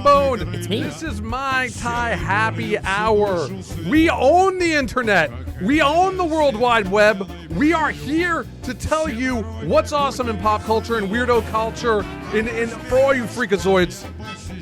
Hambone. It's me. This is Mai Tai Happy Hour. We own the internet. We own the World Wide Web. We are here to tell you what's awesome in pop culture and weirdo culture for all you freakazoids.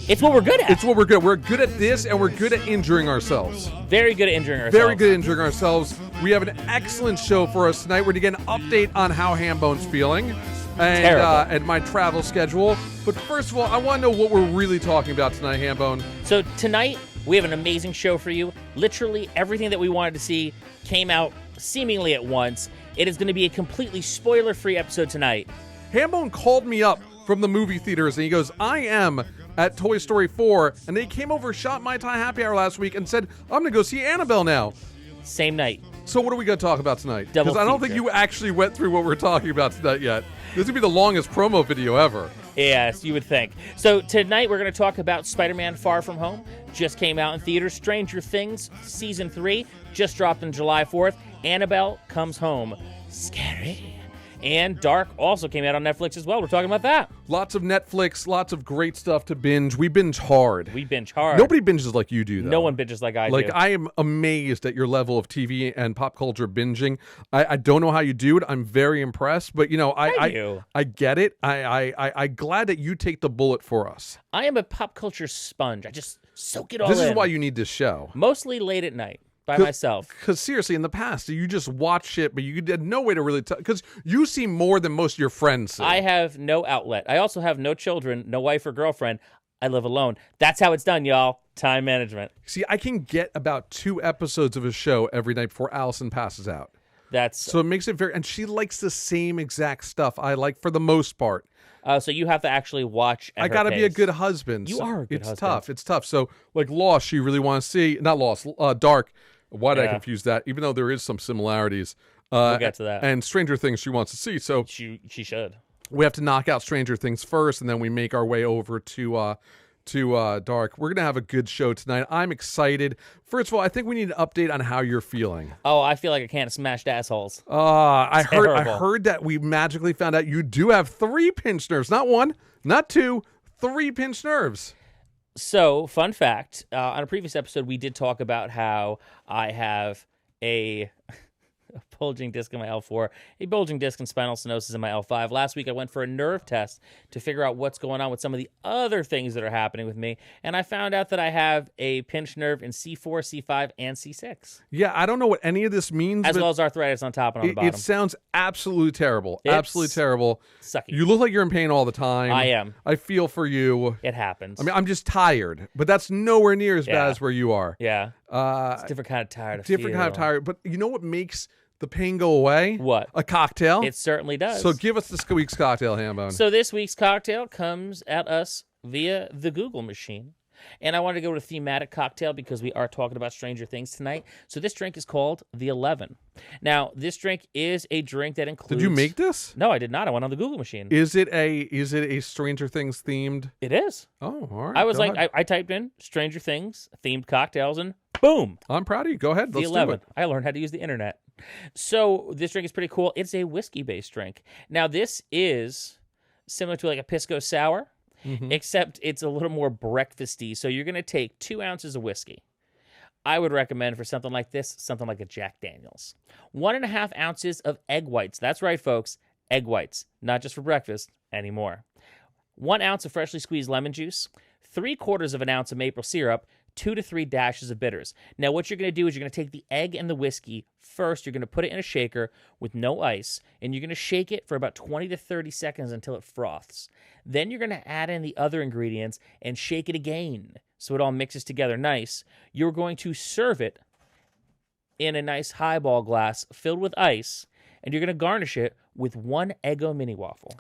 It's what we're good at. It's what we're good at. We're good at this, and we're good at injuring ourselves. Very good at injuring ourselves. Very good at injuring ourselves. We have an excellent show for us tonight. We're going to get an update on how Hambone's feeling and my travel schedule. But first of all, I want to know what we're really talking about tonight, Hambone. So tonight, we have an amazing show for you. Literally everything that we wanted to see came out seemingly at once. It is going to be a completely spoiler-free episode tonight. Hambone called me up from the movie theaters, and he goes, I am at Toy Story 4, and they came over, shot Mai Tai Happy Hour last week, and said, I'm going to go see Annabelle now. Same night. So what are we going to talk about tonight? Double Because I don't feature. think you actually went through what we're talking about tonight yet. This would be the longest promo video ever. Yes, you would think. So tonight we're going to talk about Spider-Man Far From Home. Just came out in theaters. Stranger Things Season 3 just dropped on July 4th. Annabelle Comes Home. Scary. And Dark also came out on Netflix as well. We're talking about that. Lots of Netflix, lots of great stuff to binge. We binge hard. We binge hard. Nobody binges like you do, though. No one binges like I do. Like, I am amazed at your level of TV and pop culture binging. I don't know how you do it. I'm very impressed. But, I get it. I'm glad that you take the bullet for us. I am a pop culture sponge. I just soak it all This in. is why you need this show. Mostly late at night. By myself. Because seriously, in the past, you just watch shit, but you had no way to really tell. Because you see more than most of your friends see. I have no outlet. I also have no children, no wife or girlfriend. I live alone. That's how it's done, y'all. Time management. See, I can get about 2 episodes of a show every night before Allison passes out. So it makes it very. And she likes the same exact stuff I like for the most part. So you have to actually watch at I got to her be a pace. good husband. You are a good husband. It's tough. So, like Lost, she really wants to see. Not Lost, Dark. Why did I confuse that? Even though there is some similarities. We'll get to that. And Stranger Things she wants to see. So she should. We have to knock out Stranger Things first, and then we make our way over to Dark. We're going to have a good show tonight. I'm excited. First of all, I think we need an update on how you're feeling. Oh, I feel like I can't smashed assholes. I heard that we magically found out you do have 3 pinched nerves. Not 1, not 2, 3 pinched nerves. So, fun fact, on a previous episode, we did talk about how I have a bulging disc in my L4, a bulging disc and spinal stenosis in my L5. Last week, I went for a nerve test to figure out what's going on with some of the other things that are happening with me, and I found out that I have a pinched nerve in C4, C5, and C6. Yeah, I don't know what any of this means. As well as arthritis on top and on the bottom. It sounds absolutely terrible. Absolutely terrible. Sucky. You look like you're in pain all the time. I am. I feel for you. It happens. I mean, I'm just tired, but that's nowhere near as bad as where you are. Yeah. It's a different kind of tired. Different kind of tired. But you know what makes the pain go away? What? A cocktail. It certainly does. So give us this week's cocktail, Hambone. So this week's cocktail comes at us via the Google machine. And I wanted to go with a thematic cocktail because we are talking about Stranger Things tonight. So this drink is called the 11. Now, this drink is a drink that includes... Did you make this? No, I did not. I went on the Google machine. Is it a Stranger Things themed? It is. Oh, all right. I was I typed in Stranger Things themed cocktails and boom. I'm proud of you. Go ahead. Let's the 11. do it. I learned how to use the internet. So this drink is pretty cool. It's a whiskey-based drink. Now, this is similar to like a Pisco Sour. Except it's a little more breakfasty. So you're going to take 2 ounces of whiskey. I would recommend for something like this, something like a Jack Daniels. 1.5 ounces of egg whites. That's right, folks. Egg whites. Not just for breakfast anymore. 1 ounce of freshly squeezed lemon juice. 3/4 of an ounce of maple syrup. 2 to 3 dashes of bitters. Now, what you're going to do is you're going to take the egg and the whiskey. First, you're going to put it in a shaker with no ice, and you're going to shake it for about 20 to 30 seconds until it froths. Then you're going to add in the other ingredients and shake it again so it all mixes together nice. You're going to serve it in a nice highball glass filled with ice, and you're going to garnish it with 1 Eggo mini waffle.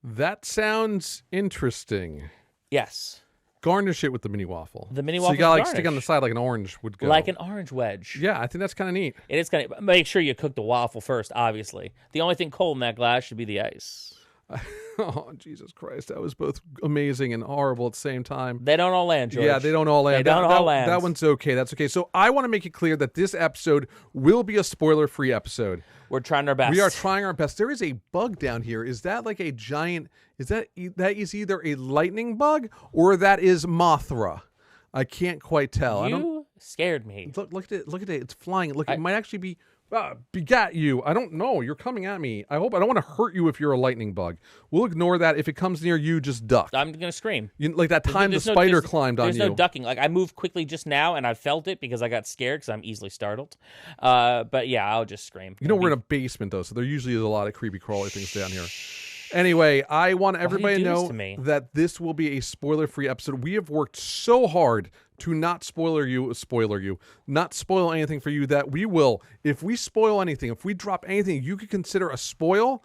That sounds interesting. Yes. Garnish it with the mini waffle. The mini so waffle. You gotta stick on the side like an orange would go. Like an orange wedge. Yeah, I think that's kind of neat. It is kind of. Make sure you cook the waffle first. Obviously, the only thing cold in that glass should be the ice. Oh, Jesus Christ. That was both amazing and horrible at the same time. They don't all land, George. Yeah, they don't all land. They don't all land. That one's okay. That's okay. So I want to make it clear that this episode will be a spoiler-free episode. We're trying our best. We are trying our best. There is a bug down here. Is that like a giant... that is either a lightning bug or that is Mothra? I can't quite tell. You scared me. Look at it. Look at it. It's flying. Look, it might actually be... begat you. I don't know. You're coming at me. I don't want to hurt you if you're a lightning bug. We'll ignore that. If it comes near you, just duck. I'm going to scream. Like that time the spider climbed on you. There's no ducking. Like I moved quickly just now, and I felt it because I got scared because I'm easily startled. But yeah, I'll just scream. We're in a basement, though, so there usually is a lot of creepy crawly things down here. Anyway, I want everybody to know that this will be a spoiler-free episode. We have worked so hard to not spoil anything for you, that we will, if we spoil anything, if we drop anything you could consider a spoil,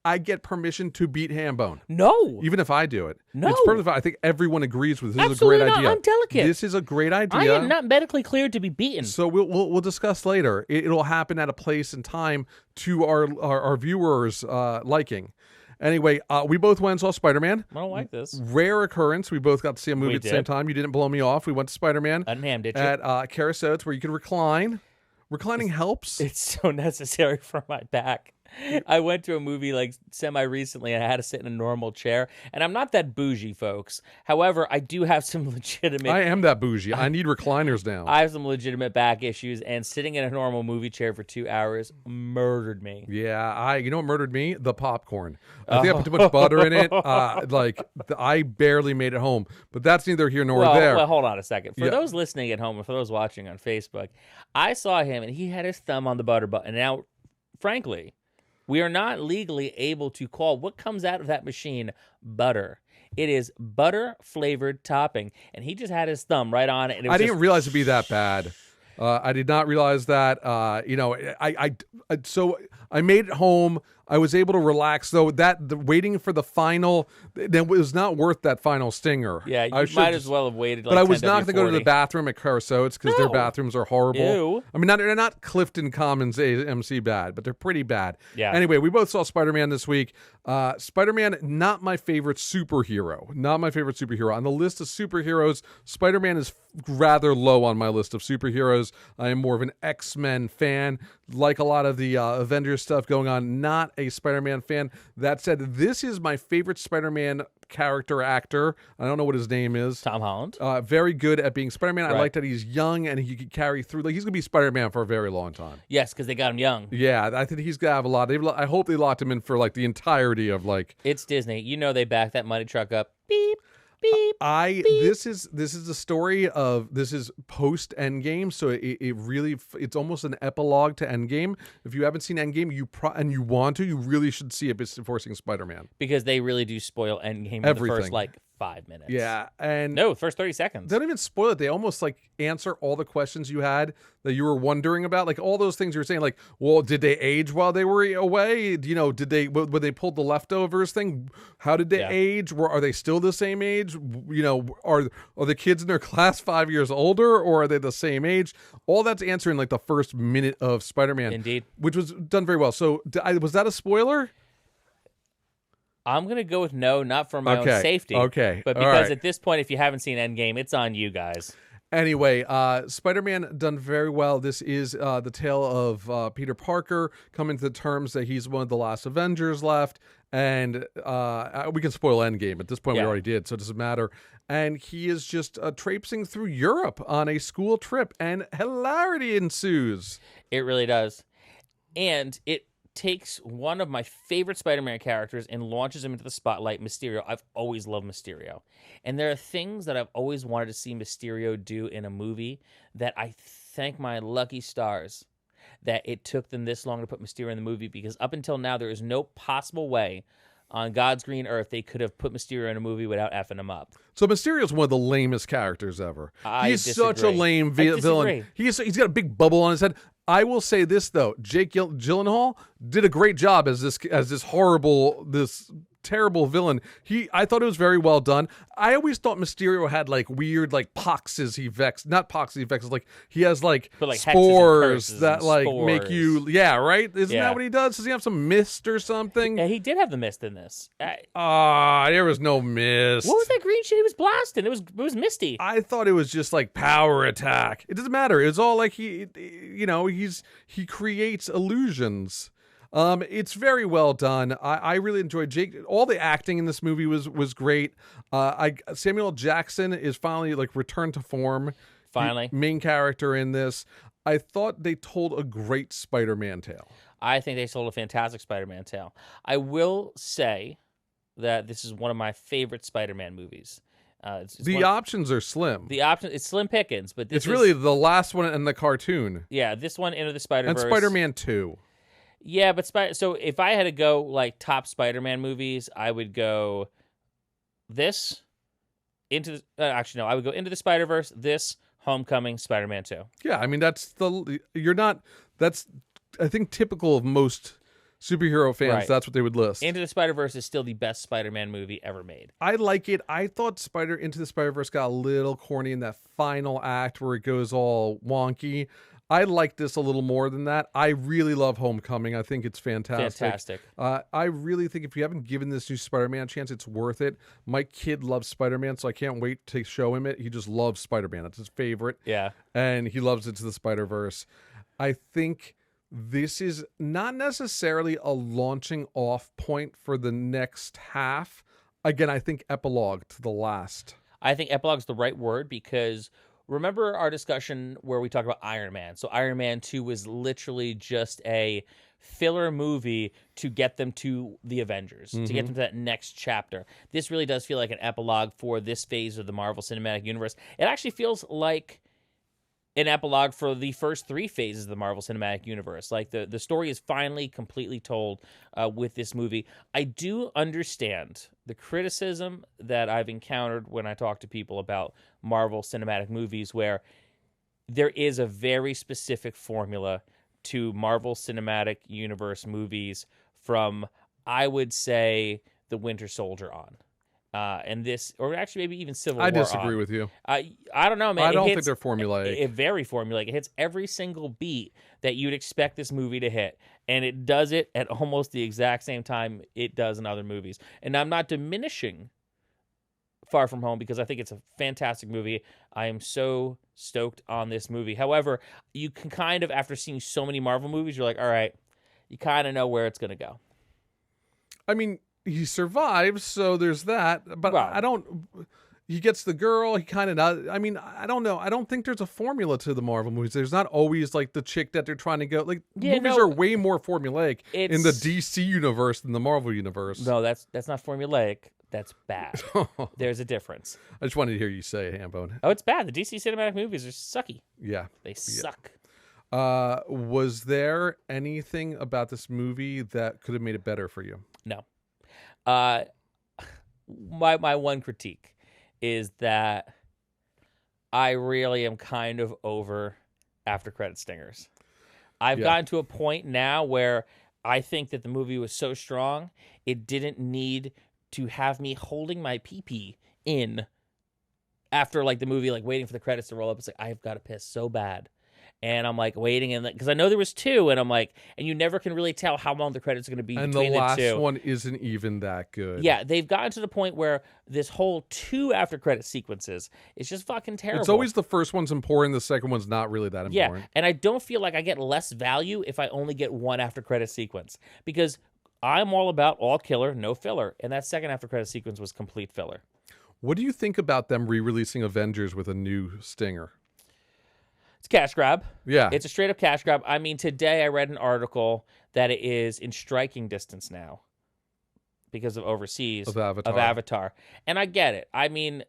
I get permission to beat Hambone. No. Even if I do it. No. It's perfectly fine. I think everyone agrees with this. Absolutely is a great not. idea. I'm delicate. This is a great idea. I am not medically cleared to be beaten. So we'll discuss later. It'll happen at a place and time to our viewers' liking. Anyway, we both went and saw Spider-Man. I don't like this. Rare occurrence. We both got to see a movie at the same time. You didn't blow me off. We went to Spider-Man did you? at Carousel, where you can recline. Reclining helps. It's so necessary for my back. I went to a movie like semi-recently and I had to sit in a normal chair. And I'm not that bougie, folks. However, I do have some legitimate... I am that bougie. I need recliners now. I have some legitimate back issues, and sitting in a normal movie chair for 2 hours murdered me. Yeah, you know what murdered me? The popcorn. I think I put too much butter in it. I barely made it home. But that's neither here nor there. Well, hold on a second. For those listening at home, or for those watching on Facebook, I saw him, and he had his thumb on the butter button. Now, frankly... we are not legally able to call what comes out of that machine butter. It is butter-flavored topping, and he just had his thumb right on it. And I didn't realize it'd be that bad. I did not realize that. So I made it home. I was able to relax, though. Waiting for the final, it was not worth that final stinger. Yeah, you might as well have waited. But I was not going to go to the bathroom at Carousel because their bathrooms are horrible. Ew. I mean, they're not Clifton Commons AMC bad, but they're pretty bad. Yeah. Anyway, we both saw Spider-Man this week. Spider-Man, not my favorite superhero. Not my favorite superhero. On the list of superheroes, Spider-Man is rather low on my list of superheroes. I am more of an X-Men fan. Like a lot of the Avengers stuff going on, not a Spider-Man fan. That said, this is my favorite Spider-Man character actor. I don't know what his name is. Tom Holland. Very good at being Spider-Man. Right. I like that he's young and he can carry through. Like, he's going to be Spider-Man for a very long time. Yes, because they got him young. Yeah, I think he's going to have a lot. I hope they locked him in for like the entirety of like... It's Disney. You know they back that money truck up. Beep. Beep, beep. This is the story of, this is post Endgame, so it's almost an epilogue to Endgame. If you haven't seen Endgame, you really should see it before seeing Spider-Man, because they really do spoil Endgame in the first 5 minutes. Yeah, and no, first 30 seconds. They don't even spoil it. They almost answer all the questions you had that you were wondering about, like all those things you were saying, like, well, did they age while they were away? Did they when they pulled the leftovers thing? How did they age? Are they still the same age? Are the kids in their class 5 years older, or are they the same age? All that's answered in the first minute of Spider-Man, indeed, which was done very well. So, was that a spoiler? I'm going to go with no, not for my own safety. Okay. But because at this point, if you haven't seen Endgame, it's on you guys. Anyway, Spider-Man done very well. This is the tale of Peter Parker coming to the terms that he's one of the last Avengers left. And we can spoil Endgame. At this point, we already did, so it doesn't matter. And he is just traipsing through Europe on a school trip, and hilarity ensues. It really does. And it takes one of my favorite Spider-Man characters and launches him into the spotlight, Mysterio. I've always loved Mysterio. And there are things that I've always wanted to see Mysterio do in a movie that I thank my lucky stars that it took them this long to put Mysterio in the movie, because up until now, there is no possible way on God's green earth they could have put Mysterio in a movie without effing him up. So Mysterio's one of the lamest characters ever. He's disagree. such a lame villain. He's got a big bubble on his head. I will say this though, Jake Gyllenhaal did a great job as this horrible, this terrible villain. I thought it was very well done. I always thought Mysterio had like weird like poxes not poxes he vexes, like he has like, But, like, hexes and spores curses that and like make spores. you right? Isn't Yeah. that what he does? Does he have some mist or something? Yeah, he did have the mist in this. There was no mist. What was that green shit he was blasting? It was misty. I thought it was just like power attack. It doesn't matter. It's all like he creates illusions. It's very well done. I really enjoyed Jake. All the acting in this movie was great. Samuel L. Jackson is finally like returned to form. Finally. Main character in this. I thought they told a great Spider-Man tale. I think they sold a fantastic Spider-Man tale. I will say that this is one of my favorite Spider-Man movies. The options are slim. It's slim pickings, but It's really the last one in the cartoon. Yeah, this one, Into the Spider-Verse. And Spider-Man 2. Yeah, but so if I had to go like top Spider-Man movies, I would go this, I would go Into the Spider-Verse, this, Homecoming, Spider-Man 2. Yeah, I mean that's I think typical of most superhero fans. Right. That's what they would list. Into the Spider-Verse is still the best Spider-Man movie ever made. I like it. I thought Into the Spider-Verse got a little corny in that final act where it goes all wonky. I like this a little more than that. I really love Homecoming. I think it's fantastic. I really think if you haven't given this new Spider-Man a chance, it's worth it. My kid loves Spider-Man, so I can't wait to show him it. He just loves Spider-Man. It's his favorite. Yeah. And he loves Into the Spider-Verse. I think this is not necessarily a launching off point for the next half. Again, I think epilogue to the last. I think epilogue is the right word because remember our discussion where we talked about Iron Man. So Iron Man 2 was literally just a filler movie to get them to the Avengers, to get them to that next chapter. This really does feel like an epilogue for this phase of the Marvel Cinematic Universe. It actually feels like an epilogue for the first 3 phases of the Marvel Cinematic Universe. Like the story is finally completely told with this movie. I do understand the criticism that I've encountered when I talk to people about Marvel Cinematic movies, where there is a very specific formula to Marvel Cinematic Universe movies from, I would say, The Winter Soldier on. And this, or actually maybe even Civil War. I disagree with you. I don't know, man. I don't think they're formulaic. It very formulaic. It hits every single beat that you'd expect this movie to hit, and it does it at almost the exact same time it does in other movies. And I'm not diminishing Far From Home because I think it's a fantastic movie. I am so stoked on this movie. However, you can kind of, after seeing so many Marvel movies, you're like, all right, you kind of know where it's going to go. I mean, he survives, so there's that. But Well, he gets the girl. He kind of does. I mean, I don't know. I don't think there's a formula to the Marvel movies. There's not always like the chick that they're trying to go. Like movies are way more formulaic in the DC universe than the Marvel universe. No, that's not formulaic. That's bad. There's a difference. I just wanted to hear you say it, Hambone. Oh, it's bad. The DC cinematic movies are sucky. Yeah, They suck. Was there anything about this movie that could have made it better for you? No. My one critique is that I really am kind of over after credit stingers. I've gotten to a point now where I think that the movie was so strong, it didn't need to have me holding my pee-pee in after like the movie, like waiting for the credits to roll up. It's like, I've got to piss so bad. And I'm like waiting, and because I know there was 2, and I'm like, and you never can really tell how long the credits are going to be and between the the last 2. one isn't even that good. Yeah, they've gotten to the point where this whole 2 after credit sequences is just fucking terrible. It's always the first one's important, the second one's not really that important. Yeah, and I don't feel like I get less value if I only get 1 after credit sequence, because I'm all about all killer, no filler, and that second after credit sequence was complete filler. What do you think about them re-releasing Avengers with a new stinger? It's a cash grab. Yeah. It's a straight up cash grab. I mean, today I read an article that it is in striking distance now because of overseas of Avatar. And I get it. I mean,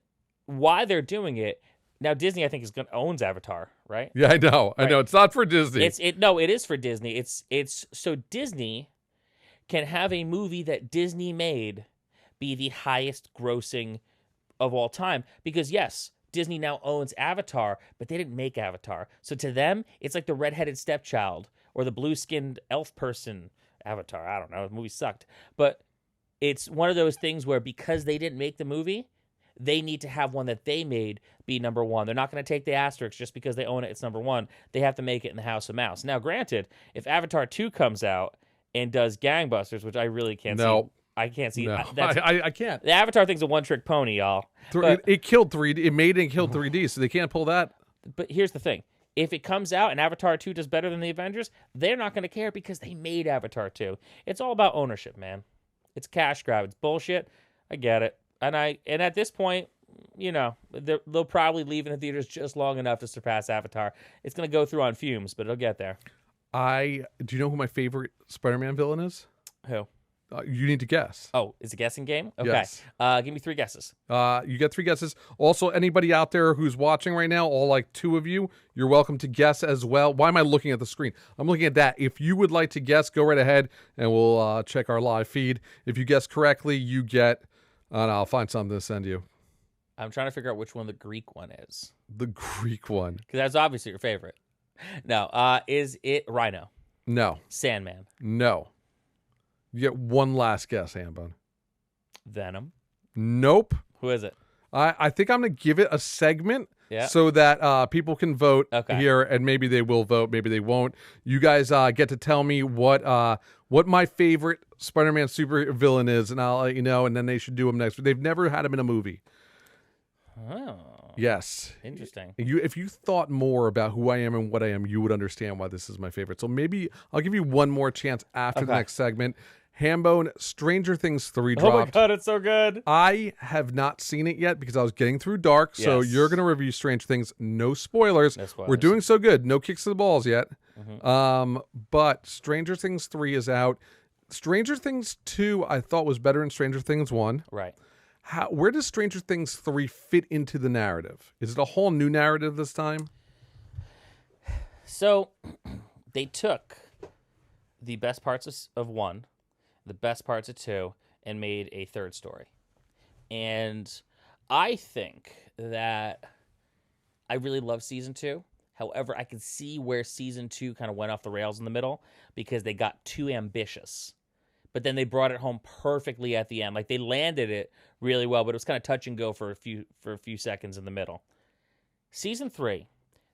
why they're doing it now? Disney, I think, owns Avatar, right? Yeah, I know. Right. I know. It's not for Disney. It is for Disney. It's so Disney can have a movie that Disney made be the highest grossing of all time, because yes, Disney now owns Avatar, but they didn't make Avatar. So to them, it's like the redheaded stepchild or the blue-skinned elf person Avatar. I don't know. The movie sucked. But it's one of those things where because they didn't make the movie, they need to have one that they made be number one. They're not going to take the asterisk just because they own it. It's number one. They have to make it in the House of Mouse. Now, granted, if Avatar 2 comes out and does gangbusters, which I really can't see. I can't see. No, I can't. The Avatar thing's a one-trick pony, y'all. It killed 3D. It made and killed 3D, so they can't pull that. But here's the thing. If it comes out and Avatar 2 does better than the Avengers, they're not going to care because they made Avatar 2. It's all about ownership, man. It's cash grab. It's bullshit. I get it. And at this point, you know, they'll probably leave in the theaters just long enough to surpass Avatar. It's going to go through on fumes, but it'll get there. Do you know who my favorite Spider-Man villain is? Who? You need to guess. Oh, it's a guessing game? Okay. Yes. Give me 3 guesses. You get 3 guesses. Also, anybody out there who's watching right now, all like 2 of you, you're welcome to guess as well. Why am I looking at the screen? I'm looking at that. If you would like to guess, go right ahead, and we'll check our live feed. If you guess correctly, you get... and I'll find something to send you. I'm trying to figure out which one the Greek one is. The Greek one. Because that's obviously your favorite. No. Is it Rhino? No. Sandman? No. You get one last guess, Hambone. Venom? Nope. Who is it? I think I'm going to give it a segment Yeah. so that people can vote Okay. here, and maybe they will vote, maybe they won't. You guys get to tell me what my favorite Spider-Man super villain is, and I'll let you know, and then they should do him next. They've never had him in a movie. Oh. Yes. Interesting. If you thought more about who I am and what I am, you would understand why this is my favorite. So maybe I'll give you one more chance after the next segment. Hambone, Stranger Things 3 dropped. Oh my God, it's so good. I have not seen it yet because I was getting through dark. So Yes. you're going to review Stranger Things. No spoilers. No spoilers. We're doing so good. No kicks to the balls yet. Mm-hmm. But Stranger Things 3 is out. Stranger Things 2 I thought was better than Stranger Things 1. Right. Where does Stranger Things 3 fit into the narrative? Is it a whole new narrative this time? So they took the best parts of 1, the best parts of 2, and made a third story. And I think that I really love season 2. However, I can see where season 2 kind of went off the rails in the middle because they got too ambitious. But then they brought it home perfectly at the end. Like they landed it really well, but it was kind of touch and go for a few seconds in the middle. Season 3,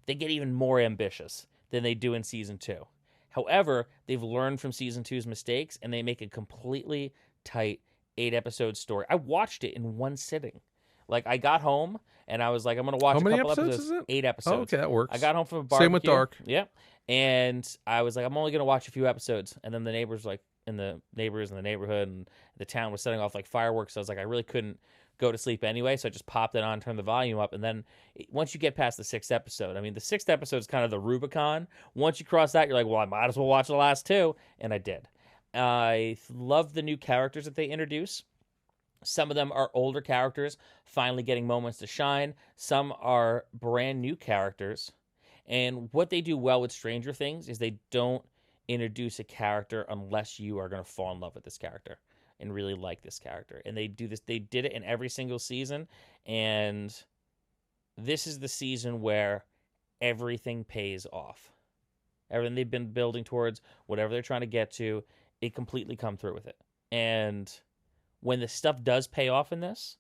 they get even more ambitious than they do in season 2. However, they've learned from season 2's mistakes and they make a completely tight 8-episode story. I watched it in one sitting. Like I got home and I was like, I'm gonna watch a couple episodes. Is it? 8 episodes. Oh, okay, that works. I got home from a barbecue. Same with Dark. Yep. And I was like, I'm only gonna watch a few episodes. And then the neighbors in the neighborhood and the town was setting off like fireworks. So I was like, I really couldn't go to sleep anyway. So I just popped it on, turned the volume up. And then once you get past the 6th episode, I mean, the 6th episode is kind of the Rubicon. Once you cross that, you're like, well, I might as well watch the last 2. And I did. I love the new characters that they introduce. Some of them are older characters finally getting moments to shine. Some are brand new characters. And what they do well with Stranger Things is they don't introduce a character unless you are going to fall in love with this character and really like this character. And they do this. They did it in every single season. And this is the season where everything pays off. Everything they've been building towards, whatever they're trying to get to, it completely come through with it. And when the stuff does pay off in this,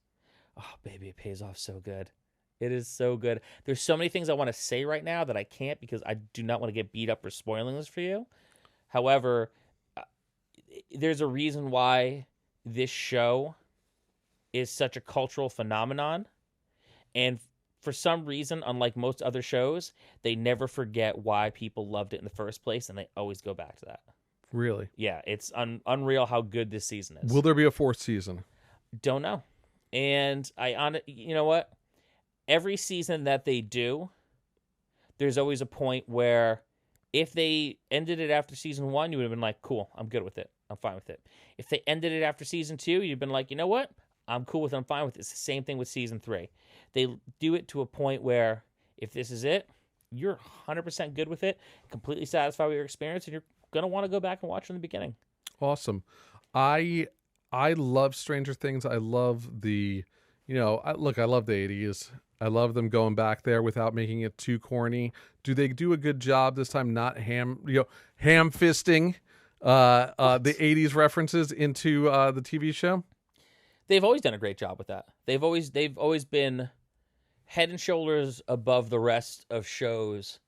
oh, baby, it pays off so good. It is so good. There's so many things I want to say right now that I can't because I do not want to get beat up for spoiling this for you. However, there's a reason why this show is such a cultural phenomenon. And for some reason, unlike most other shows, they never forget why people loved it in the first place, and they always go back to that. Really? Yeah, it's unreal how good this season is. Will there be a 4th season? Don't know. And you know what? Every season that they do, there's always a point where if they ended it after season 1, you would have been like, cool, I'm good with it. I'm fine with it. If they ended it after season 2, you'd have been like, you know what? I'm cool with it. I'm fine with it. It's the same thing with season 3. They do it to a point where if this is it, you're 100% good with it, completely satisfied with your experience, and you're going to want to go back and watch from the beginning. Awesome. I love Stranger Things. I love the, I love the 80s. I love them going back there without making it too corny. Do they do a good job this time not ham fisting the 80s references into the TV show? They've always done a great job with that. They've always been head and shoulders above the rest of shows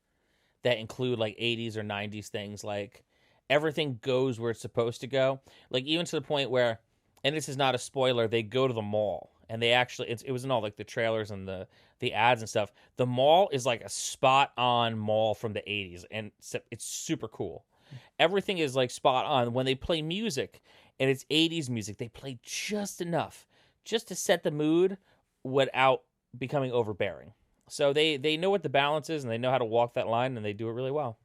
that include like 80s or 90s things. Like everything goes where it's supposed to go. Like even to the point where, and this is not a spoiler, they go to the mall and they actually, it was in all like the trailers and the ads and stuff. The mall is like a spot on mall from the 80s and it's super cool. Everything is like spot on. When they play music and it's 80s music, they play just enough just to set the mood without becoming overbearing. So they know what the balance is and they know how to walk that line and they do it really well.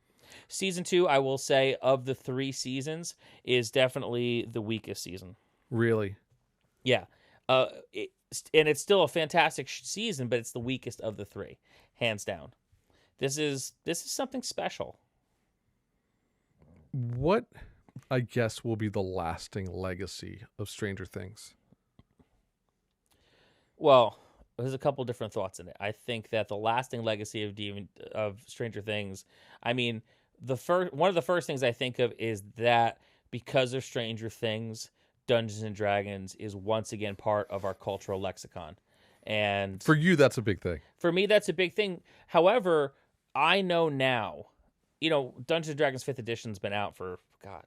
Season 2, I will say, of the 3 seasons, is definitely the weakest season. Really? Yeah. And it's still a fantastic season, but it's the weakest of the 3, hands down. This is something special. What, I guess, will be the lasting legacy of Stranger Things? Well, there's a couple different thoughts in it. I think that the lasting legacy of Stranger Things, I mean, one of the first things I think of is that because of Stranger Things, Dungeons and Dragons is once again part of our cultural lexicon. And for you, that's a big thing. For me, that's a big thing. However, I know now, Dungeons and Dragons 5th edition's been out for,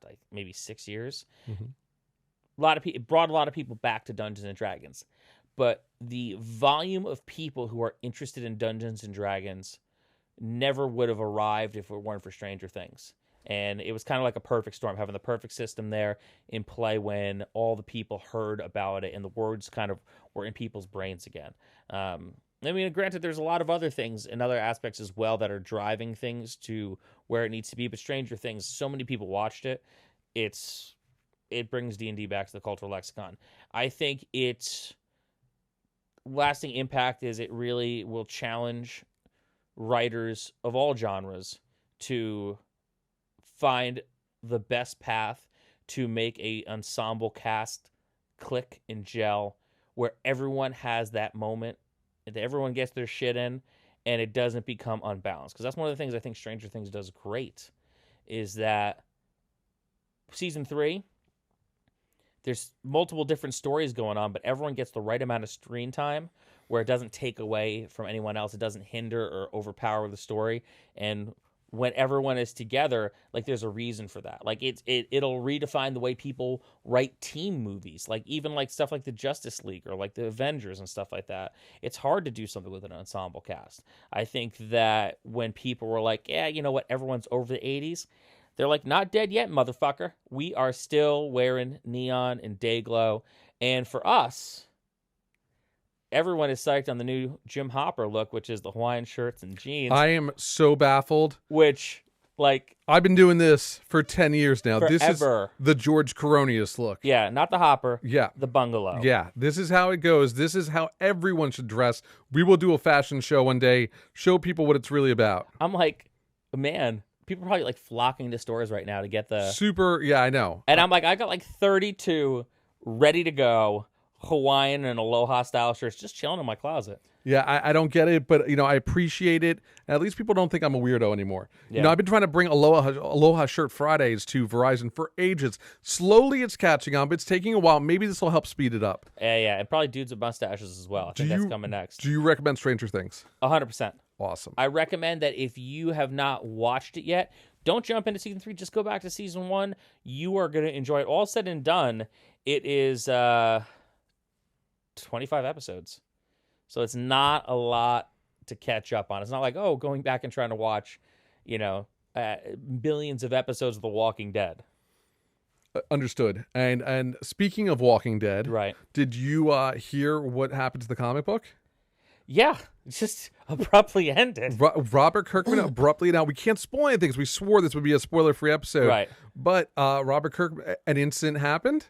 like maybe 6 years. Mm-hmm. It brought a lot of people back to Dungeons and Dragons. But the volume of people who are interested in Dungeons and Dragons never would have arrived if it weren't for Stranger Things. And it was kind of like a perfect storm, having the perfect system there in play when all the people heard about it and the words kind of were in people's brains again. I mean, granted, there's a lot of other things and other aspects as well that are driving things to where it needs to be. But Stranger Things, so many people watched it. It brings D&D back to the cultural lexicon. I think its lasting impact is it really will challenge writers of all genres to find the best path to make a ensemble cast click and gel where everyone has that moment, that everyone gets their shit in, and it doesn't become unbalanced. Because that's one of the things I think Stranger Things does great, is that season 3, there's multiple different stories going on, but everyone gets the right amount of screen time where it doesn't take away from anyone else. It doesn't hinder or overpower the story. And when everyone is together, like there's a reason for that. Like it'll redefine the way people write team movies, like even like stuff like the Justice League or like the Avengers and stuff like that. It's hard to do something with an ensemble cast. I think that when people were like, yeah, you know what, everyone's over the 80s, they're like, not dead yet, motherfucker. We are still wearing neon and day glow. And for us, everyone is psyched on the new Jim Hopper look, which is the Hawaiian shirts and jeans. I am so baffled. Which, like, I've been doing this for 10 years now. Forever. This is the George Coronius look. Yeah, not the Hopper. Yeah. The bungalow. Yeah, this is how it goes. This is how everyone should dress. We will do a fashion show one day, show people what it's really about. I'm like, man, people are probably like flocking to stores right now to get the super. Yeah, I know. And I'm like, I got like 32 ready to go Hawaiian and Aloha style shirts just chilling in my closet. Yeah, I don't get it, but I appreciate it. At least people don't think I'm a weirdo anymore. Yeah. I've been trying to bring Aloha Shirt Fridays to Verizon for ages. Slowly it's catching on, but it's taking a while. Maybe this will help speed it up. Yeah, and probably dudes with mustaches as well. I think that's coming next. Do you recommend Stranger Things? 100%. Awesome. I recommend that if you have not watched it yet, don't jump into season 3. Just go back to season 1. You are going to enjoy it. All said and done, it is 25 episodes. So it's not a lot to catch up on. It's not like, going back and trying to watch, billions of episodes of The Walking Dead. Understood. And speaking of Walking Dead, right? Did you hear what happened to the comic book? Yeah, it just abruptly ended. Robert Kirkman abruptly. Now, we can't spoil anything because we swore this would be a spoiler-free episode. Right. But Robert Kirkman, an incident happened,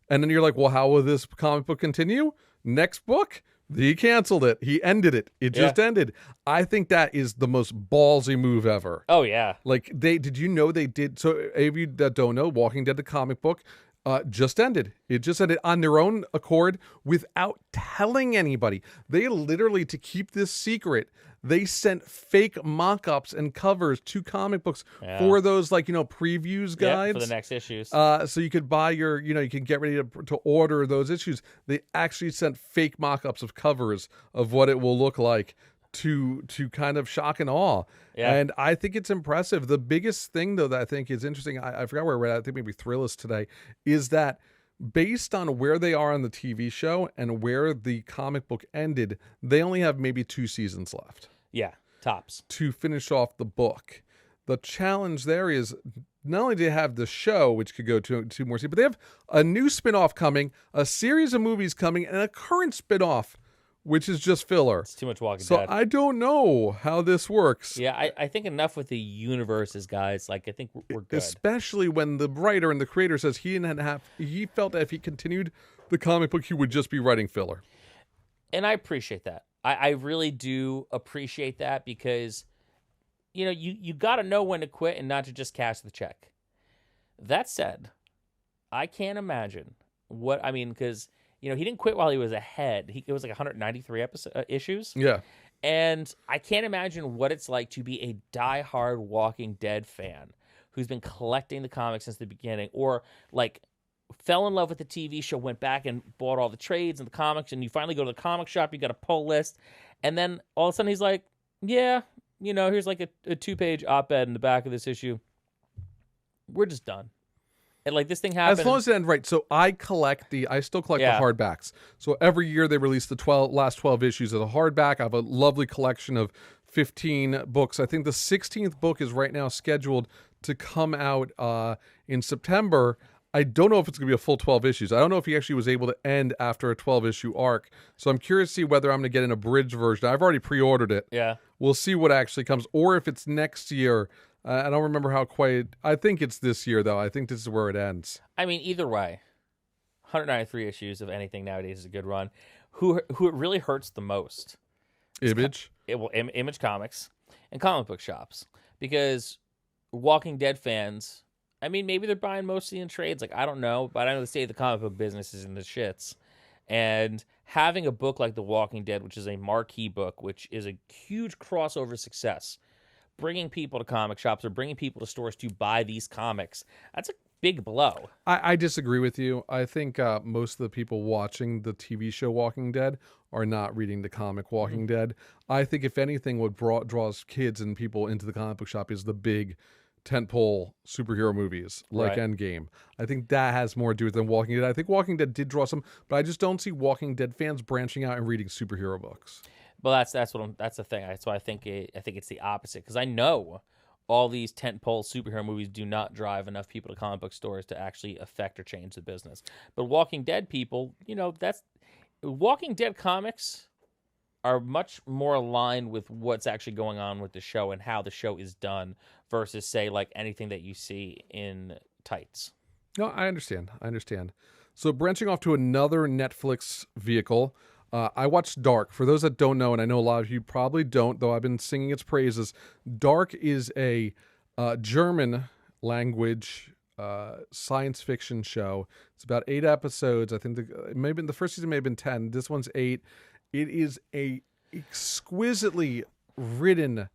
and then you're like, well, how will this comic book continue? Next book, he canceled it. He ended it. It just ended. I think that is the most ballsy move ever. Oh, yeah. Like, did you know they did? So, if you that don't know, Walking Dead, the comic book, Just ended. It just ended on their own accord without telling anybody. They literally, to keep this secret, they sent fake mock-ups and covers to comic books for those, like, previews guides. For the next issues. So you could buy your, you can get ready to order those issues. They actually sent fake mock-ups of covers of what it will look like to kind of shock and awe. Yeah. And I think it's impressive. The biggest thing, though, that I think is interesting, I forgot where I read it, I think maybe Thrillist today, is that based on where they are on the TV show and where the comic book ended, they only have maybe 2 seasons left. Yeah, tops. To finish off the book. The challenge there is not only do they have the show, which could go to 2 more seasons, but they have a new spinoff coming, a series of movies coming, and a current spinoff, which is just filler. It's too much Walking Dead. So I don't know how this works. Yeah, I think enough with the universes, guys. Like, I think we're good. Especially when the writer and the creator says he felt that if he continued the comic book, he would just be writing filler. And I appreciate that. I really do appreciate that because, you got to know when to quit and not to just cash the check. That said, I can't imagine because, he didn't quit while he was ahead. It was like 193 issues. Yeah. And I can't imagine what it's like to be a diehard Walking Dead fan who's been collecting the comics since the beginning, or like fell in love with the TV show, went back and bought all the trades and the comics, and you finally go to the comic shop, you got a pull list, and then all of a sudden he's like, yeah, here's like a 2-page op-ed in the back of this issue. We're just done. And like this thing happened. As long as it ends right. So I still collect the hardbacks. So every year they release the last 12 issues of the hardback. I have a lovely collection of 15 books. I think the 16th book is right now scheduled to come out in September. I don't know if it's going to be a full 12 issues. I don't know if he actually was able to end after a 12-issue arc. So I'm curious to see whether I'm going to get an abridged version. I've already pre-ordered it. Yeah. We'll see what actually comes. Or if it's next year. I don't remember how quite... I think it's this year, though. I think this is where it ends. I mean, either way, 193 issues of anything nowadays is a good run. Who it really hurts the most? Image? Image Comics and comic book shops. Because Walking Dead fans... I mean, maybe they're buying mostly in trades. Like, I don't know. But I know the state of the comic book business is in the shits. And having a book like The Walking Dead, which is a marquee book, which is a huge crossover success, bringing people to comic shops or bringing people to stores to buy these comics, that's a big blow. I disagree with you. I think most of the people watching the TV show Walking Dead are not reading the comic Walking Dead. I think, if anything, what draws kids and people into the comic book shop is the big tentpole superhero movies like Endgame. I think that has more to do with than Walking Dead. I think Walking Dead did draw some, but I just don't see Walking Dead fans branching out and reading superhero books. Well, that's the thing. So I think it's the opposite, because I know all these tentpole superhero movies do not drive enough people to comic book stores to actually affect or change the business. But Walking Dead people, Walking Dead comics are much more aligned with what's actually going on with the show and how the show is done versus, say, like anything that you see in tights. No, I understand. So branching off to another Netflix vehicle, I watched Dark. For those that don't know, and I know a lot of you probably don't, though I've been singing its praises, Dark is a German language science fiction show. It's about 8 episodes. I think the first season may have been 10. This one's 8. It is a exquisitely written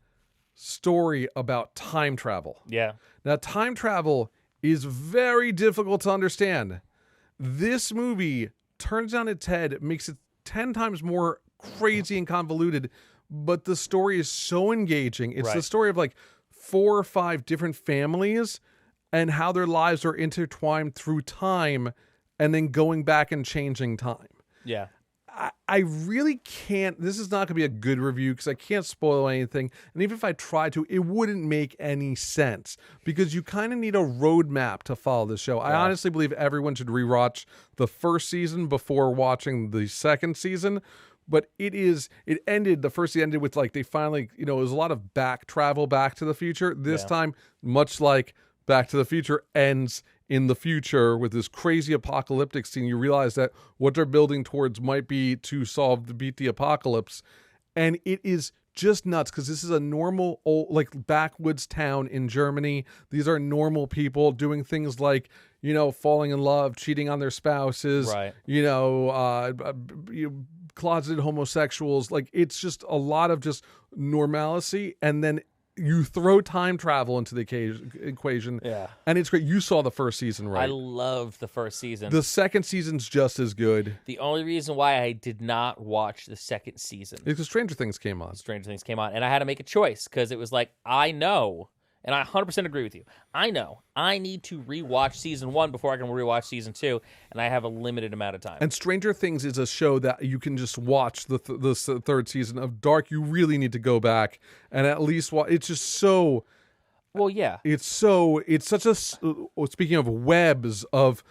story about time travel. Yeah. Now, time travel is very difficult to understand. This movie turns on its head, makes it 10 times more crazy and convoluted, but the story is so engaging. It's the story of like 4 or 5 different families and how their lives are intertwined through time and then going back and changing time. Yeah. I really can't. This is not going to be a good review because I can't spoil anything. And even if I tried to, it wouldn't make any sense because you kind of need a roadmap to follow the show. Yeah. I honestly believe everyone should rewatch the first season before watching the second season. But the first season ended with like they finally, it was a lot of travel back to the future. This time, much like Back to the Future ends in the future with this crazy apocalyptic scene, you realize that what they're building towards might be to beat the apocalypse. And it is just nuts because this is a normal old like backwoods town in Germany. These are normal people doing things like, you know, falling in love, cheating on their spouses, Right. you know, closeted homosexuals. Like, it's just a lot of just normalcy, and then you throw time travel into the equation. Yeah. And it's great. You saw the first season, right? I loved the first season. The second season's just as good. The only reason why I did not watch the second season, Because Stranger Things came on. Stranger Things came on, and I had to make a choice because it was like, I know, and I 100% agree with you. I know I need to rewatch season 1 before I can rewatch season 2, and I have a limited amount of time. And Stranger Things is a show that you can just watch the third season of. Dark, you really need to go back and at least watch. It's just so. Well, yeah. It's such a. Speaking of webs of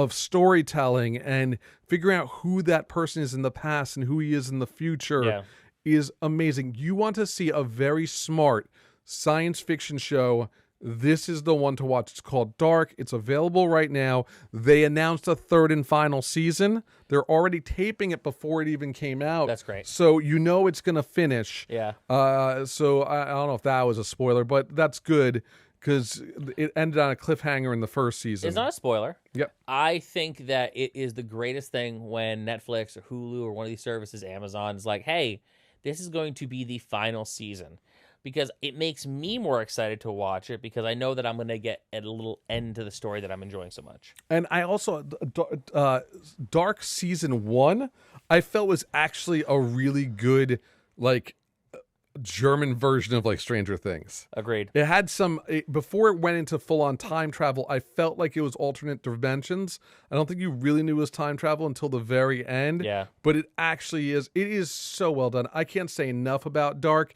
storytelling and figuring out who that person is in the past and who he is in the future is amazing. You want to see a very smart science fiction show, this is the one to watch. It's called Dark. It's available right now. They announced a third and final season. They're already taping it before it even came out. That's great. So you know it's going to finish. Yeah. So I don't know if that was a spoiler, but that's good because it ended on a cliffhanger in the first season. It's not a spoiler. Yep. I think that it is the greatest thing when Netflix or Hulu or one of these services, Amazon, is like, hey, this is going to be the final season. Because it makes me more excited to watch it because I know that I'm going to get a little end to the story that I'm enjoying so much. And I also, Dark Season 1, I felt was actually a really good, like, German version of, like, Stranger Things. Agreed. It had before it went into full-on time travel, I felt like it was alternate dimensions. I don't think you really knew it was time travel until the very end. Yeah. But it actually is. It is so well done. I can't say enough about Dark.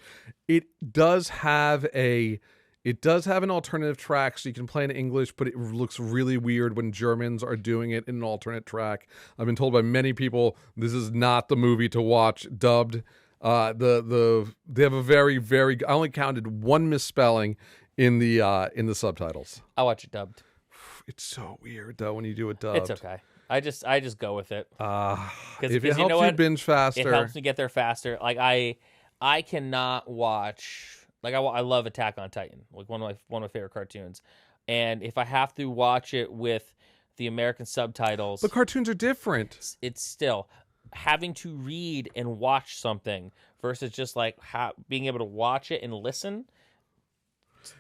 It does have an alternative track, so you can play in English, but it looks really weird when Germans are doing it in an alternate track. I've been told by many people this is not the movie to watch dubbed. They have a very, very. I only counted one misspelling in the subtitles. I'll watch it dubbed. It's so weird though when you do it dubbed. It's okay. I just go with it. If it helps you binge faster, it helps me get there faster. Like I cannot watch. Like I love Attack on Titan, like one of my favorite cartoons, and if I have to watch it with the American subtitles, the cartoons are different. It's still having to read and watch something versus just like being able to watch it and listen.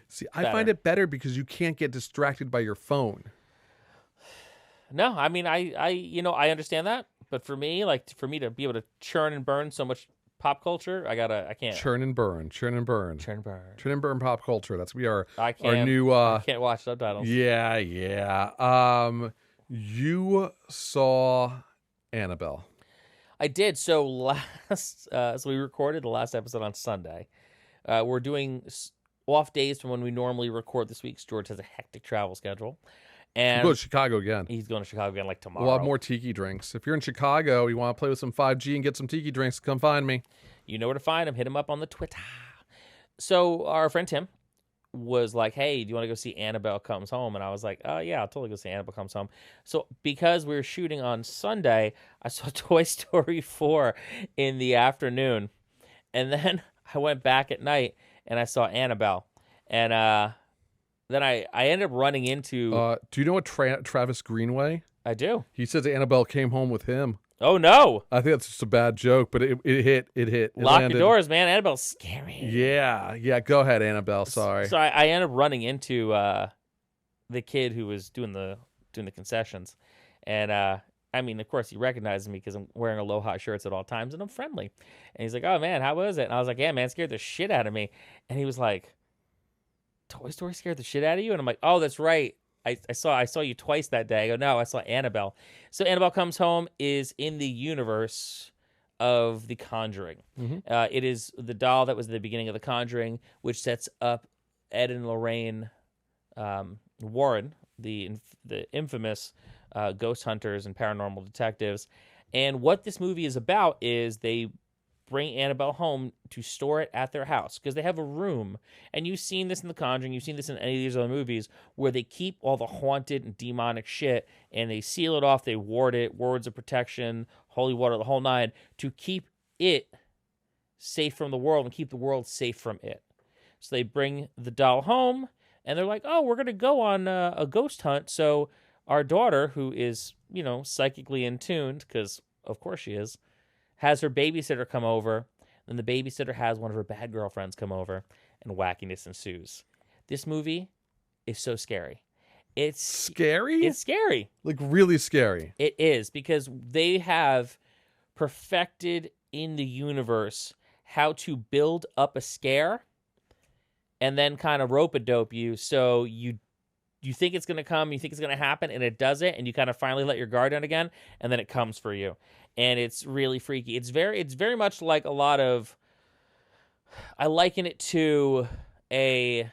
See, I find it better because you can't get distracted by your phone. No, I mean, I understand that, but for me to be able to churn and burn so much pop culture, I can't. Churn and burn pop culture. That's our new. I can't watch subtitles. Yeah. You saw Annabelle. I did. So so we recorded the last episode on Sunday. We're doing off days from when we normally record this week. George has a hectic travel schedule. And go to Chicago again. He's going to Chicago again like tomorrow. We'll have more tiki drinks. If you're in Chicago, you want to play with some 5G and get some tiki drinks, come find me. You know where to find him. Hit him up on the Twitter. So our friend Tim was like, hey, do you want to go see Annabelle Comes Home? And I was like, oh, yeah, I'll totally go see Annabelle Comes Home. So because we were shooting on Sunday, I saw Toy Story 4 in the afternoon. And then I went back at night and I saw Annabelle. And then I ended up running into... do you know what Travis Greenway? I do. He says Annabelle came home with him. Oh, no. I think that's just a bad joke, but it hit. It Lock landed. the doors, man. Annabelle's scary. Yeah. Go ahead, Annabelle. Sorry. So I ended up running into the kid who was doing the concessions. And, I mean, of course, he recognizes me because I'm wearing Aloha shirts at all times, and I'm friendly. And he's like, oh, man, how was it? And I was like, yeah, man, scared the shit out of me. And he was like, Toy Story scared the shit out of you? And I'm like, oh, that's right. I saw you twice that day. I go, no, I saw Annabelle. So Annabelle Comes Home is in the universe of The Conjuring. Mm-hmm. It is the doll that was at the beginning of The Conjuring, which sets up Ed and Lorraine Warren, the infamous ghost hunters and paranormal detectives. And what this movie is about is they bring Annabelle home to store it at their house because they have a room. And you've seen this in The Conjuring, you've seen this in any of these other movies where they keep all the haunted and demonic shit and they seal it off, they ward it, words of protection, holy water, the whole nine, to keep it safe from the world and keep the world safe from it. So they bring the doll home, and they're like, oh, we're going to go on a ghost hunt. So our daughter, who is, psychically in tune, because of course she is, has her babysitter come over. Then the babysitter has one of her bad girlfriends come over, and wackiness ensues. This movie is so scary. It's scary? It's scary. Like really scary. It is, because they have perfected in the universe how to build up a scare and then kind of rope-a-dope you, so you think it's going to come, you think it's going to happen, and it doesn't, and you kind of finally let your guard down again, and then it comes for you. And it's really freaky. It's very much like a lot of, I liken it to a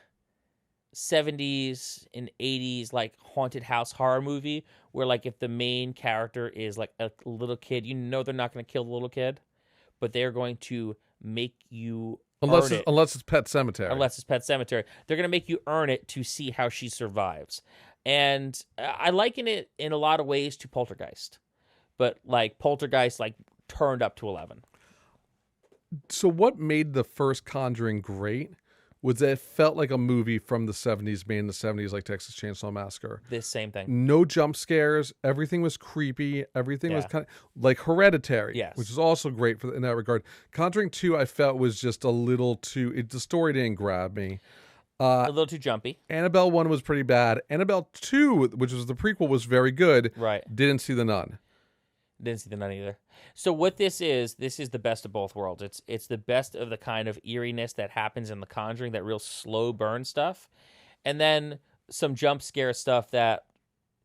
70s and 80s like haunted house horror movie, where like if the main character is like a little kid, they're not going to kill the little kid, but they're going to make you unless it's Pet Sematary. Unless it's Pet Sematary, they're going to make you earn it to see how she survives. And I liken it in a lot of ways to Poltergeist, but like Poltergeist like turned up to 11. So what made the first Conjuring great was that it felt like a movie from the 70s, made in the 70s, like Texas Chainsaw Massacre. This same thing. No jump scares. Everything was creepy. Everything was kind of like Hereditary, yes, which is also great in that regard. Conjuring 2, I felt, was just a little too... the story didn't grab me. A little too jumpy. Annabelle 1 was pretty bad. Annabelle 2, which was the prequel, was very good. Right. Didn't see the nun. Didn't see the nun either. So what this is the best of both worlds. It's the best of the kind of eeriness that happens in The Conjuring, that real slow burn stuff, and then some jump scare stuff that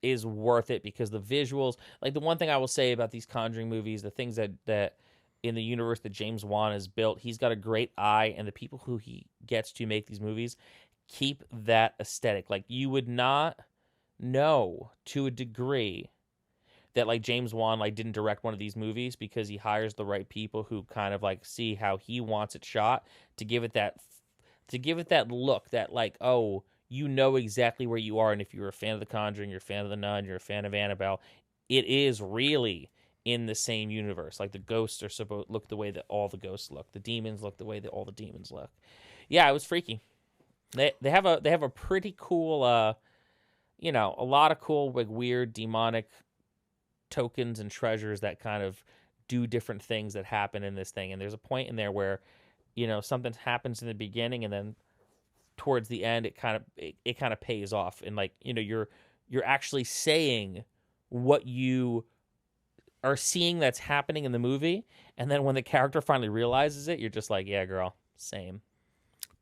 is worth it because the visuals. Like the one thing I will say about these Conjuring movies, the things that in the universe that James Wan has built, he's got a great eye, and the people who he gets to make these movies keep that aesthetic. Like you would not know to a degree that like James Wan like didn't direct one of these movies, because he hires the right people who kind of like see how he wants it shot to give it that look that like, oh, exactly where you are. And if you're a fan of The Conjuring, you're a fan of The Nun, you're a fan of Annabelle, it is really in the same universe. Like the ghosts are supposed to look the way that all the ghosts look. The demons look the way that all the demons look. Yeah, it was freaky. They have a pretty cool a lot of cool like weird demonic tokens and treasures that kind of do different things that happen in this thing. And there's a point in there where something happens in the beginning, and then towards the end it kind of pays off, and like you're actually saying what you are seeing that's happening in the movie, and then when the character finally realizes it, you're just like, yeah, girl, same.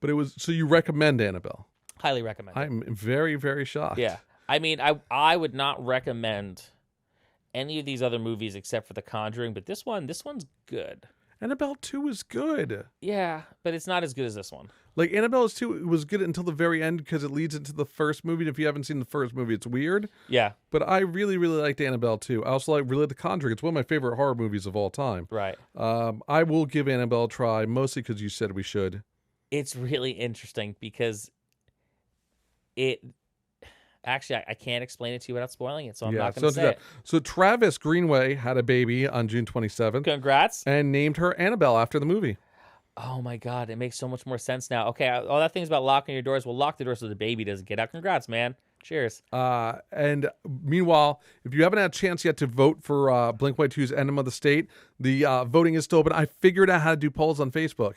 But so you recommend Annabelle? Highly recommend. I'm very, very shocked. Yeah, I mean, I would not recommend any of these other movies except for The Conjuring, but this one's good. Annabelle 2 is good. Yeah, but it's not as good as this one. Like Annabelle 2 was good until the very end because it leads into the first movie. And if you haven't seen the first movie, it's weird. Yeah. But I really, really liked Annabelle 2. I also really The Conjuring. It's one of my favorite horror movies of all time. Right. I will give Annabelle a try, mostly because you said we should. It's really interesting because it... Actually, I can't explain it to you without spoiling it, so I'm not going to say it. So Travis Greenway had a baby on June 27th. Congrats. And named her Annabelle after the movie. Oh, my God. It makes so much more sense now. Okay, all that thing's about locking your doors. Well, lock the doors so the baby doesn't get out. Congrats, man. Cheers. And meanwhile, if you haven't had a chance yet to vote for Blink-182's Enema of the State, the voting is still open. I figured out how to do polls on Facebook.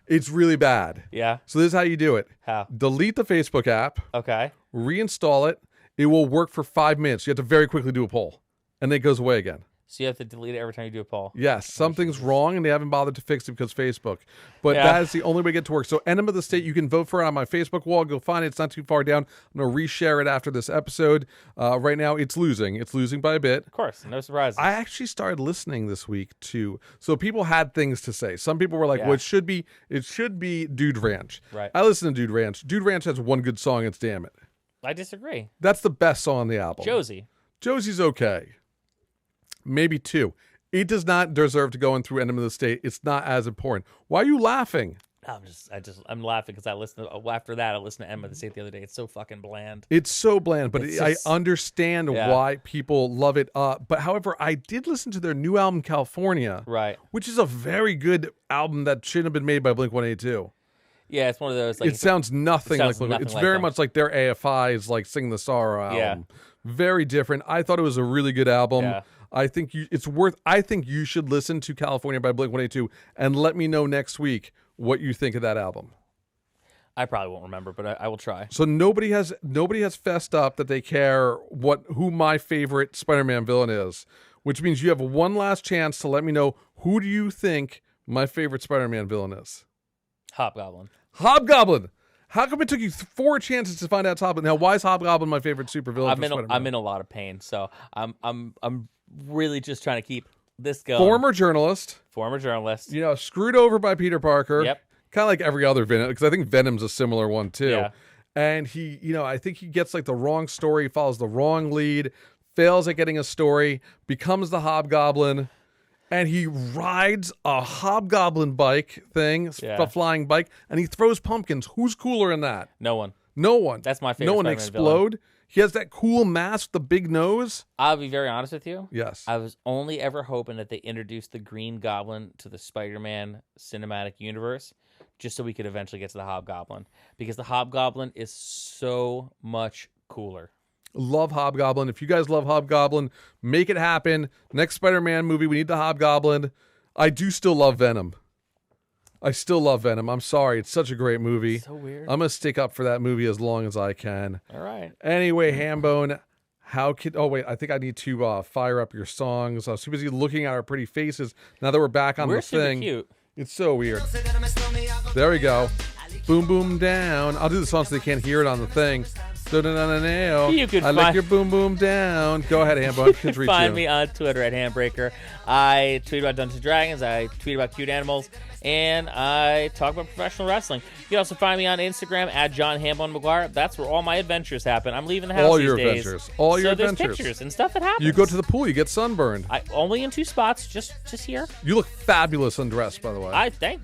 It's really bad. Yeah. So this is how you do it. How? Delete the Facebook app. Okay. Reinstall it. It will work for 5 minutes. You have to very quickly do a poll. And then it goes away again. So you have to delete it every time you do a poll. Yes. Something's wrong, and they haven't bothered to fix it because Facebook. But that is the only way to get to work. So Enema of the State, you can vote for it on my Facebook wall. Go find it. It's not too far down. I'm going to reshare it after this episode. Right now, it's losing. It's losing by a bit. Of course. No surprises. I actually started listening this week, too. So people had things to say. Some people were like, well, it should be Dude Ranch. Right. I listen to Dude Ranch. Dude Ranch has one good song. It's Damn It. I disagree. That's the best song on the album. Josie's okay. Maybe 2. It does not deserve to go in through Enema of the State. It's not as important. Why are you laughing? I'm laughing because after that I listened to Emma say it the other day. It's so fucking bland. It's so bland, but I understand Yeah. why people love it. But however, I did listen to their new album, California, Right. which is a very good album that shouldn't have been made by Blink-182. Yeah, it's one of those. Like, It sounds nothing like nothing it's like very them. much like their AFI's like Sing the Sorrow album. Very different. I thought it was a really good album. Yeah. I think you should listen to California by Blink-182 and let me know next week what you think of that album. I probably won't remember, but I will try. So nobody has fessed up that they care who my favorite Spider-Man villain is, which means you have one last chance to let me know who do you think my favorite Spider-Man villain is. Hobgoblin. Hobgoblin. How come it took you 4 chances to find out Hobgoblin? Now, why is Hobgoblin my favorite supervillain? I'm in a lot of pain, so I'm really just trying to keep this going. Former journalist. Screwed over by Peter Parker. Yep. Kind of like every other Venom, because I think Venom's a similar one too. Yeah. And he, I think he gets like the wrong story, follows the wrong lead, fails at getting a story, becomes the Hobgoblin, and he rides a Hobgoblin bike thing, a flying bike, and he throws pumpkins. Who's cooler in that? No one. No one. That's my favorite. No one Spider-Man explode. villain. He has that cool mask, the big nose. I'll be very honest with you. Yes. I was only ever hoping that they introduced the Green Goblin to the Spider-Man cinematic universe just so we could eventually get to the Hobgoblin, because the Hobgoblin is so much cooler. Love Hobgoblin. If you guys love Hobgoblin, make it happen. Next Spider-Man movie, we need the Hobgoblin. I do still love Venom. I'm sorry. It's such a great movie. So weird. I'm going to stick up for that movie as long as I can. All right. Anyway, Hambone, I think I need to fire up your songs. I was too busy looking at our pretty faces. Now that we're back on We're the super thing. cute. It's so weird. There we go. Boom, boom, down. I'll do the song so they can't hear it on the thing. You could like your boom, boom, down. Go ahead, Hambone. You can find me on Twitter at Handbreaker. I tweet about Dungeons & Dragons. I tweet about cute animals. And I talk about professional wrestling. You can also find me on Instagram at John Hambone McGuire. That's where all my adventures happen. I'm leaving the house these days. All your so there's adventures. pictures and stuff that happens. You go to the pool, you get sunburned. Only in 2 spots, just here. You look fabulous undressed, by the way. I think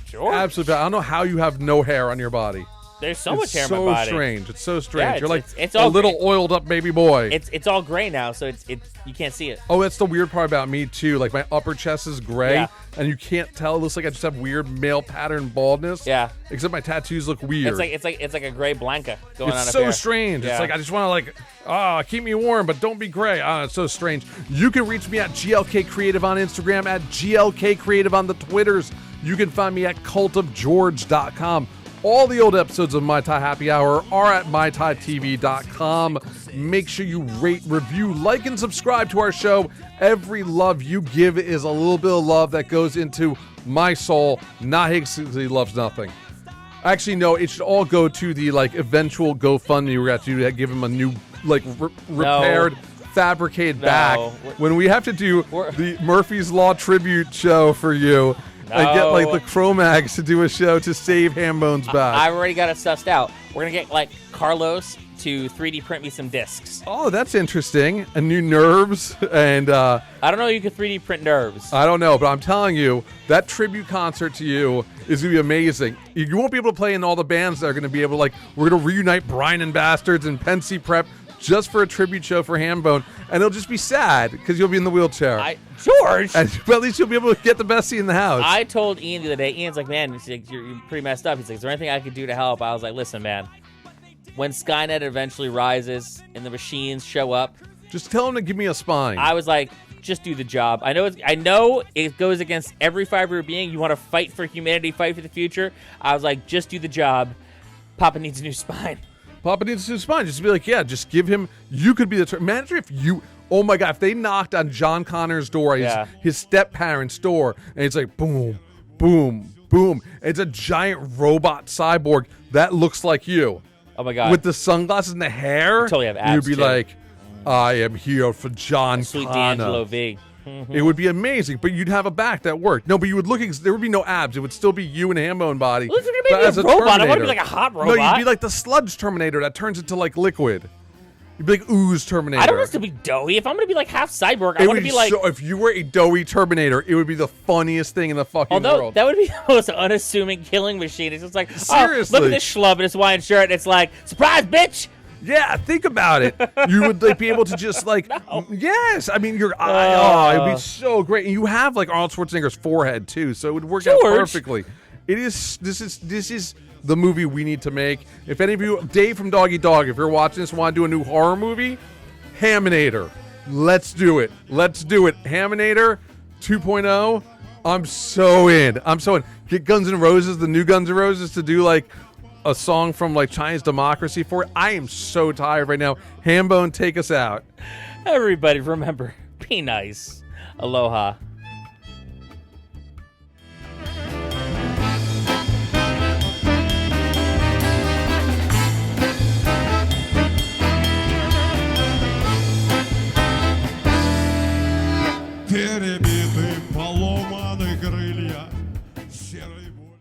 sure. Absolutely. I don't know how you have no hair on your body. There's so much hair on my body. It's so strange. Yeah, You're like it's a little oiled up baby boy. It's all gray now, so it's you can't see it. Oh, that's the weird part about me too. Like my upper chest is gray, Yeah. and you can't tell. It looks like I just have weird male pattern baldness. Yeah. Except my tattoos look weird. It's like a gray blanket going on It's up so here. strange. Yeah. It's like I just want to keep me warm, but don't be gray. It's so strange. You can reach me at GLK Creative on Instagram, at GLK Creative on the Twitters. You can find me at cultofgeorge.com. All the old episodes of Mai Tai Happy Hour are at MaiTaiTV.com. Make sure you rate, review, like, and subscribe to our show. Every love you give is a little bit of love that goes into my soul. Not Higgs, because he loves nothing. Actually, no, it should all go to the eventual GoFundMe we're going to do to give him a new, repaired, fabricated back. When we have to do the Murphy's Law tribute show for you. And get the Cro-Mags to do a show to save Hambone's back. I've already got it sussed out. We're gonna get Carlos to 3D print me some discs. Oh, that's interesting. And new nerves and I don't know. You could 3D print nerves. I don't know, but I'm telling you, that tribute concert to you is gonna be amazing. You won't be able to play in all the bands that are gonna be able to we're gonna reunite Brian and Bastards and Pensy Prep just for a tribute show for Hambone, and it'll just be sad because you'll be in the wheelchair. George! But at least you'll be able to get the best seat in the house. I told Ian the other day, Ian's like, man, you're pretty messed up. He's like, is there anything I could do to help? I was like, listen, man, when Skynet eventually rises and the machines show up, just tell him to give me a spine. I was like, just do the job. I know it goes against every fiber of being. You want to fight for humanity, fight for the future. I was like, just do the job. Papa needs a new spine. Papa needs a new spine. Just be like, yeah, just give him. You could be the manager if you. Oh my God! If they knocked on John Connor's door, his step parents' door, and it's like boom, boom, boom. It's a giant robot cyborg that looks like you. Oh my God! With the sunglasses and the hair, totally have abs. You'd be like, I am here for John Sweet Connor. D'Angelo V. It would be amazing, but you'd have a back that worked. No, but you would look. There would be no abs. It would still be you and a Hambone body. Well, it's gonna be a robot. I want to be like a hot robot. No, you'd be like the sludge Terminator that turns into liquid. You'd be like Ooze Terminator. I don't want to be doughy. If I'm going to be like half cyborg, I It want would to be like. if you were a doughy Terminator, it would be the funniest thing in the fucking world. That would be the most unassuming killing machine. It's just like, Seriously. oh, look at this schlub in his Hawaiian shirt. And it's like, surprise, bitch. Yeah, think about it. You would like be able to just like, yes. I mean, your eye. It'd be so great. And you have like Arnold Schwarzenegger's forehead too, so it would work out perfectly. It is. This is the movie we need to make. If any of you, Dave from Doggy Dog, if you're watching this and want to do a new horror movie, Haminator. Let's do it. Let's do it. Haminator 2.0. I'm so in. Get Guns N' Roses, the new Guns N' Roses, to do like a song from like Chinese Democracy for it. I am so tired right now. Hambone, take us out. Everybody, remember, be nice. Aloha.